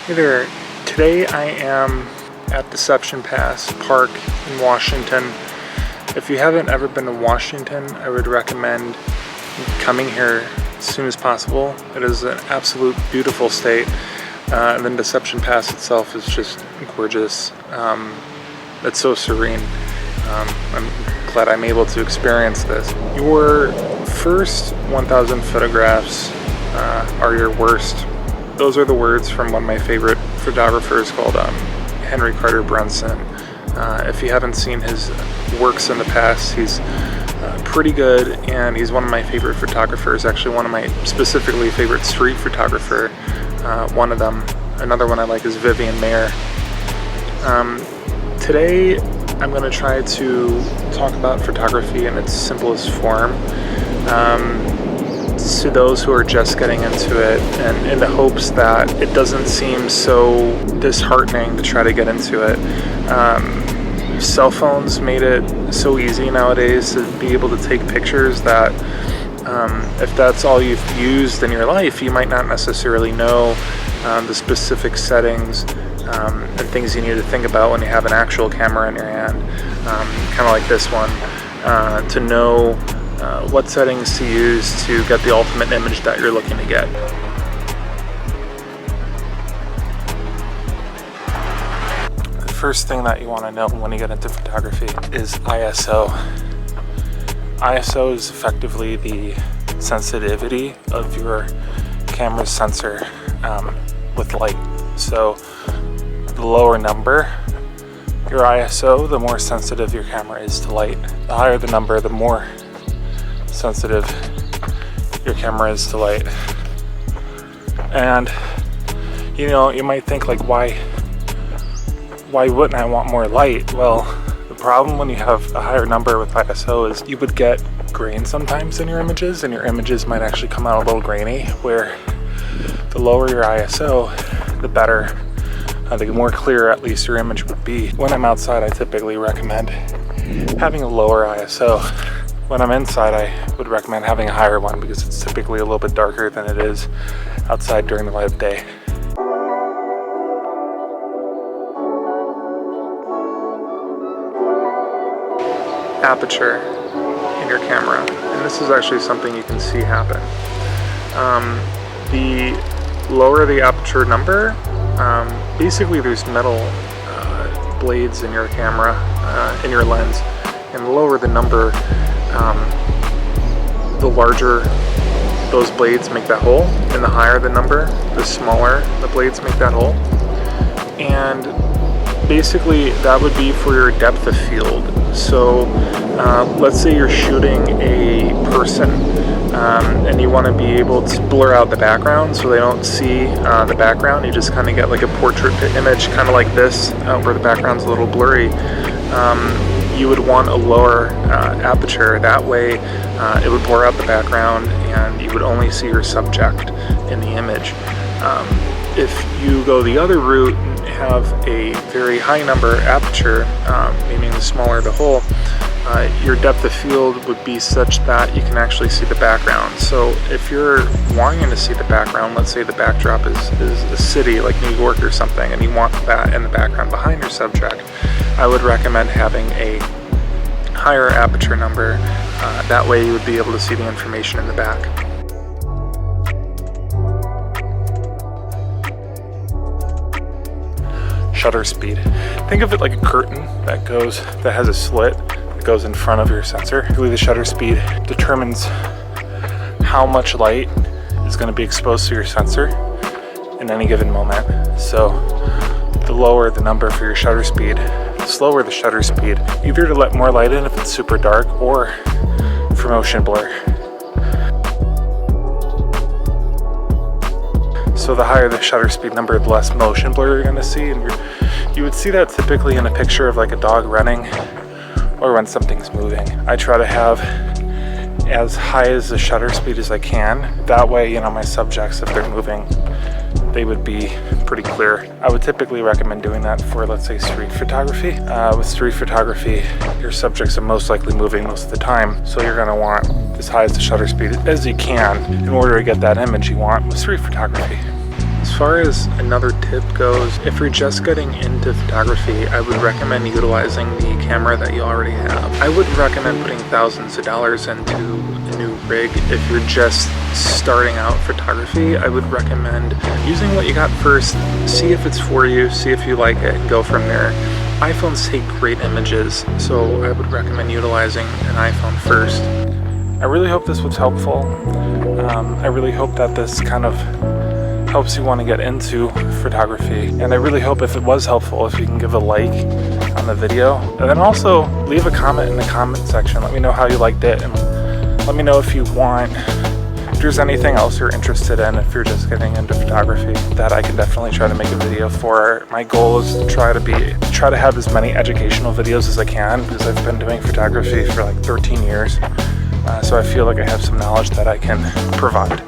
Hey there, today I am at Deception Pass Park in Washington. If you haven't ever been to Washington, I would recommend coming here as soon as possible. It is an absolute beautiful state, and then Deception Pass itself is just gorgeous. It's so serene. I'm glad I'm able to experience this. Your first 1,000 photographs are your worst. Those are the words from one of my favorite photographers called Henry Carter Brunson. If you haven't seen his works in the past, he's pretty good, and he's one of my favorite photographers. Actually, one of my specifically favorite street photographer. One of them. Another one I like is Vivian Mayer. Today, I'm going to try to talk about photography in its simplest form. To those who are just getting into it, and in the hopes that it doesn't seem so disheartening to try to get into it. Cell phones made it so easy nowadays to be able to take pictures that if that's all you've used in your life, you might not necessarily know the specific settings and things you need to think about when you have an actual camera in your hand, kind of like this one, to know what settings to use to get the ultimate image that you're looking to get. The first thing that you want to know when you get into photography is ISO. ISO is effectively the sensitivity of your camera's sensor with light. So the lower number your ISO, the more sensitive your camera is to light. The higher the number, the more sensitive your camera is to light. And you know, you might think like, why wouldn't I want more light? Well, the problem when you have a higher number with ISO is you would get grain sometimes in your images, and your images might actually come out a little grainy, where the lower your ISO, the better, the more clear at least your image would be. When I'm outside, I typically recommend having a lower ISO. When I'm inside, I would recommend having a higher one because it's typically a little bit darker than it is outside during the light of day. Aperture in your camera, and this is actually something you can see happen. The lower the aperture number, basically there's metal blades in your camera, in your lens, and the lower the number, the larger those blades make that hole, and the higher the number, the smaller the blades make that hole. And basically that would be for your depth of field. So let's say you're shooting a person and you want to be able to blur out the background so they don't see the background. You just kind of get like a portrait image, kind of like this, where the background's a little blurry. You would want a lower aperture. That way it would blur out the background and you would only see your subject in the image. If you go the other route and have a very high number aperture, meaning the smaller the hole, your depth of field would be such that you can actually see the background. So if you're wanting to see the background, let's say the backdrop is a city like New York or something, and you want that in the background behind your subject, I would recommend having a higher aperture number. That way you would be able to see the information in the back. Shutter speed. Think of it like a curtain that has a slit that goes in front of your sensor. Really, the shutter speed determines how much light is going to be exposed to your sensor in any given moment. So the lower the number for your shutter speed, the slower the shutter speed, either to let more light in if it's super dark or for motion blur. So the higher the shutter speed number, the less motion blur you're going to see, and you would see that typically in a picture of like a dog running or when something's moving. I try to have as high as the shutter speed as I can. That way, you know, my subjects, if they're moving, they would be pretty clear. I would typically recommend doing that for, let's say, street photography. With street photography, your subjects are most likely moving most of the time, so you're going to want as high as the shutter speed as you can in order to get that image you want with street photography. As far as another tip goes, if you're just getting into photography, I would recommend utilizing the camera that you already have. I wouldn't recommend putting thousands of dollars into a new rig. If you're just starting out photography, I would recommend using what you got first, see if it's for you, see if you like it, and go from there. iPhones take great images, so I would recommend utilizing an iPhone first. I really hope this was helpful. I really hope that this kind of helps you want to get into photography. And I really hope if it was helpful, if you can give a like on the video. And then also leave a comment in the comment section. Let me know how you liked it, and let me know if you want, if there's anything else you're interested in, if you're just getting into photography, that I can definitely try to make a video for. My goal is to try to have as many educational videos as I can, because I've been doing photography for like 13 years. So I feel like I have some knowledge that I can provide.